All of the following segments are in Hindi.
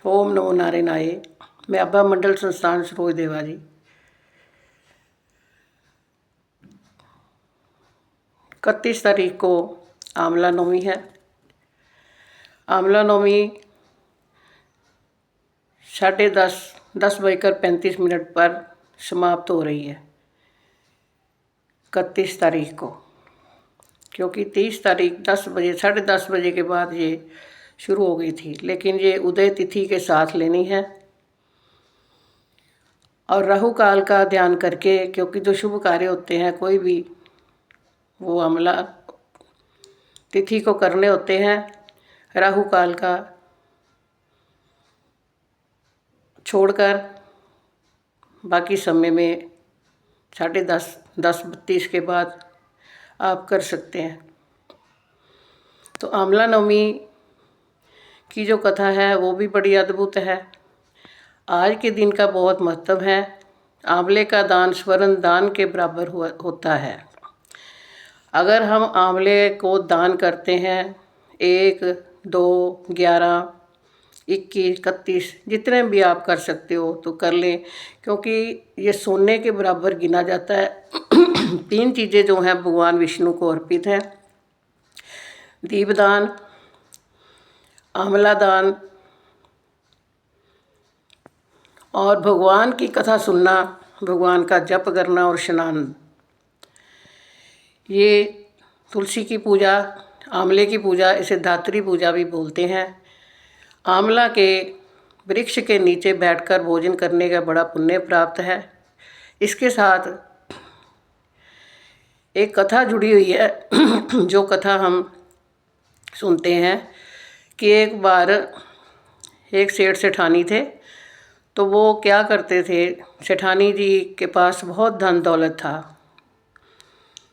ओम नमो नारायणाय। मैं अब्बा मंडल संस्थान सरोज देवा जी। 31 तारीख को आमला नवमी है। आमला नवमी 10:30 पर समाप्त हो रही है 31 तारीख को, क्योंकि 30 तारीख 10 बजे 10:30 बजे के बाद ये शुरू हो गई थी, लेकिन ये उदय तिथि के साथ लेनी है और राहु काल का ध्यान करके, क्योंकि जो शुभ कार्य होते हैं कोई भी वो आमला तिथि को करने होते हैं। राहु काल का छोड़कर बाकी समय में 10:30 के बाद आप कर सकते हैं। तो आमला नवमी की जो कथा है वो भी बड़ी अद्भुत है। आज के दिन का बहुत महत्व है। आंवले का दान स्वर्ण दान के बराबर होता है। अगर हम आंवले को दान करते हैं 1, 2, 11, 21, 31 जितने भी आप कर सकते हो तो कर लें, क्योंकि ये सोने के बराबर गिना जाता है। 3 चीज़ें जो हैं भगवान विष्णु को अर्पित हैं: दीपदान, आंवला दान और भगवान की कथा सुनना, भगवान का जप करना और स्नान। ये तुलसी की पूजा, आंवले की पूजा, इसे धात्री पूजा भी बोलते हैं। आंवला के वृक्ष के नीचे बैठकर भोजन करने का बड़ा पुण्य प्राप्त है। इसके साथ एक कथा जुड़ी हुई है जो कथा हम सुनते हैं कि एक बार एक सेठ सेठानी थे। तो वो क्या करते थे, सेठानी जी के पास बहुत धन दौलत था,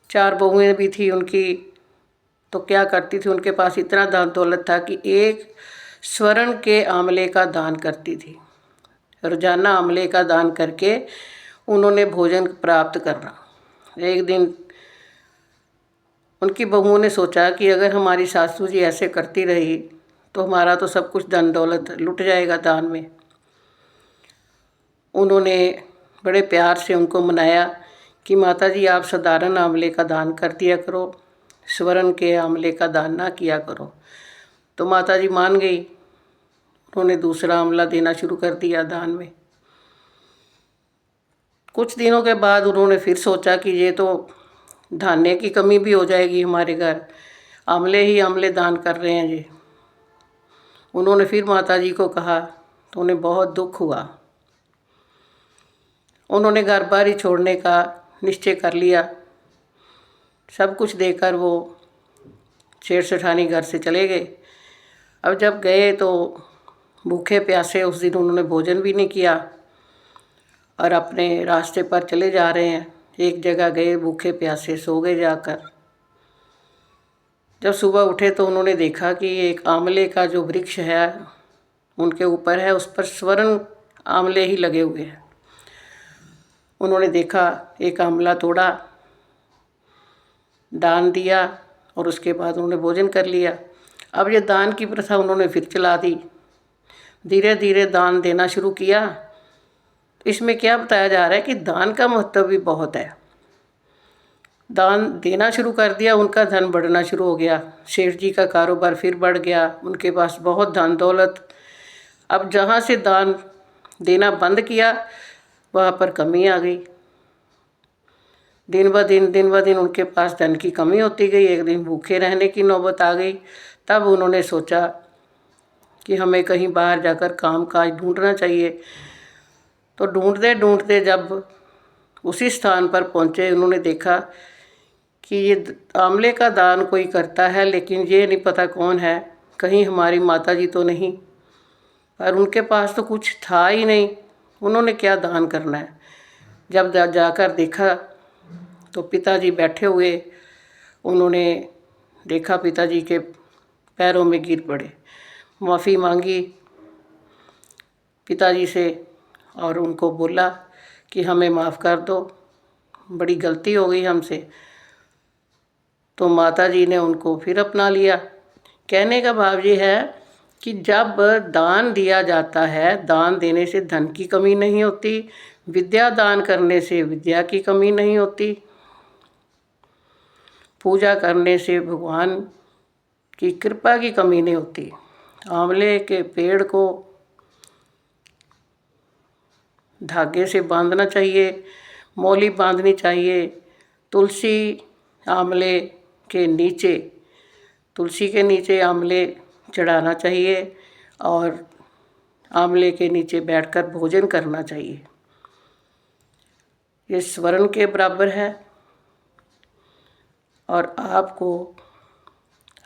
4 बहुएं भी थी उनकी। तो क्या करती थी, उनके पास इतना धन दौलत था कि एक स्वर्ण के आंवले का दान करती थी। रोजाना आंवले का दान करके उन्होंने भोजन प्राप्त करना। एक दिन उनकी बहुओं ने सोचा कि अगर हमारी सासू जी ऐसे करती रही तो हमारा तो सब कुछ धन दौलत लुट जाएगा दान में। उन्होंने बड़े प्यार से उनको मनाया कि माता जी आप साधारण आंवले का दान कर दिया करो, स्वर्ण के आंवले का दान ना किया करो। तो माता जी मान गई। उन्होंने दूसरा आंवला देना शुरू कर दिया दान में। कुछ दिनों के बाद उन्होंने फिर सोचा कि ये तो धान्य की कमी भी हो जाएगी हमारे घर, आंवले ही आंवले दान कर रहे हैं जी। उन्होंने फिर माता जी को कहा तो उन्हें बहुत दुख हुआ। उन्होंने घर बार ही छोड़ने का निश्चय कर लिया। सब कुछ देकर वो सेठ सेठानी घर से चले गए। अब जब गए तो भूखे प्यासे उस दिन उन्होंने भोजन भी नहीं किया और अपने रास्ते पर चले जा रहे हैं। एक जगह गए, भूखे प्यासे सो गए जाकर। जब सुबह उठे तो उन्होंने देखा कि एक आंवले का जो वृक्ष है उनके ऊपर है, उस पर स्वर्ण आंवले ही लगे हुए हैं। उन्होंने देखा, एक आंवला तोड़ा, दान दिया और उसके बाद उन्होंने भोजन कर लिया। अब ये दान की प्रथा उन्होंने फिर चला दी। धीरे धीरे दान देना शुरू किया। इसमें क्या बताया जा रहा है कि दान का महत्व भी बहुत है। दान देना शुरू कर दिया, उनका धन बढ़ना शुरू हो गया। सेठ जी का कारोबार फिर बढ़ गया, उनके पास बहुत धन दौलत। अब जहाँ से दान देना बंद किया वहाँ पर कमी आ गई। दिन ब दिन उनके पास धन की कमी होती गई। एक दिन भूखे रहने की नौबत आ गई। तब उन्होंने सोचा कि हमें कहीं बाहर जाकर काम काज ढूंढना चाहिए। तो ढूंढते ढूंढते जब उसी स्थान पर पहुँचे, उन्होंने देखा कि ये आंवले का दान कोई करता है, लेकिन ये नहीं पता कौन है। कहीं हमारी माता जी तो नहीं, पर उनके पास तो कुछ था ही नहीं। उन्होंने क्या दान करना है। जब जाकर देखा तो पिताजी बैठे हुए। उन्होंने देखा, पिताजी के पैरों में गिर पड़े, माफ़ी मांगी पिताजी से और उनको बोला कि हमें माफ़ कर दो, बड़ी गलती हो गई हमसे। तो माता जी ने उनको फिर अपना लिया। कहने का भाव ये है कि जब दान दिया जाता है, दान देने से धन की कमी नहीं होती, विद्या दान करने से विद्या की कमी नहीं होती, पूजा करने से भगवान की कृपा की कमी नहीं होती। आंवले के पेड़ को धागे से बांधना चाहिए, मौली बांधनी चाहिए, तुलसी आंवले के नीचे, तुलसी के नीचे आंवले चढ़ाना चाहिए और आंवले के नीचे बैठकर भोजन करना चाहिए। ये स्वर्ण के बराबर है। और आपको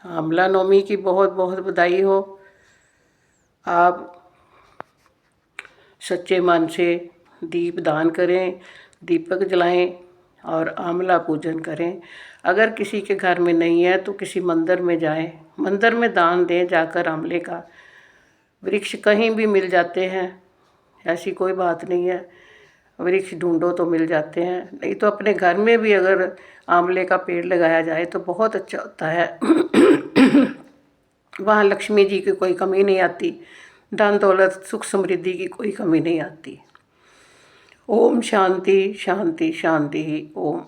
आंवला नवमी की बहुत बहुत बधाई हो। आप सच्चे मन से दीप दान करें, दीपक जलाएं और आंवला पूजन करें। अगर किसी के घर में नहीं है तो किसी मंदिर में जाएं, मंदिर में दान दें जाकर। आंवले का वृक्ष कहीं भी मिल जाते हैं, ऐसी कोई बात नहीं है, वृक्ष ढूंढो तो मिल जाते हैं। नहीं तो अपने घर में भी अगर आंवले का पेड़ लगाया जाए तो बहुत अच्छा होता है। वहाँ लक्ष्मी जी की कोई कमी नहीं आती, धन दौलत सुख समृद्धि की कोई कमी नहीं आती। ओम शांति शांति शांति। ओम।